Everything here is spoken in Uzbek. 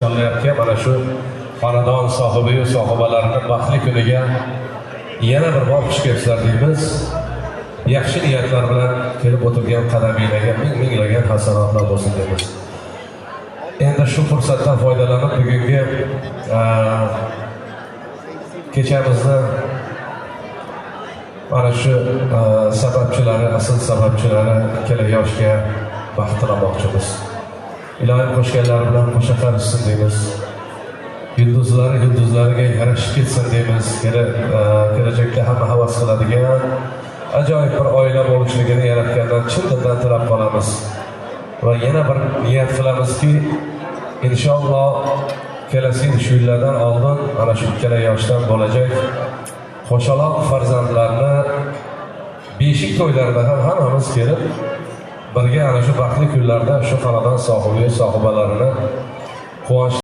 qo'llayotgan mana shu xonadon sohibi va sohibalarini baxtli kuniga yana bir bor xush kelibsizlar deymiz. Yaxshi niyatlar bilan kelib o'tirgan qadaminglarga ming-minglagan hasanotlar bo'lsin deymiz. Endi shu fursatdan foydalanib bugungi kechamizni mana shu sababchilari, asl sababchilari ikkala yoshga baxt tilamoqchimiz. Ilohim qo'shganlari bilan qo'sha qarishsin deymiz. Yulduzlariga yarashib ketsin deymiz. Kelajakda hamma havas qiladigan ajoyib bir oila bo'lishligini yaratgandan chin dildan tilab qolamiz. Va yana bir niyat qilamizki, inshaalloh kelasi shu yillardan oldin mana shu ikkala yoshdan bo'lajak qo'shaloq farzandlarni beshik to'ylarida ham hammamiz kelib birga ana shu baxtli kunlarda shu xonadon sohibalarini quvonch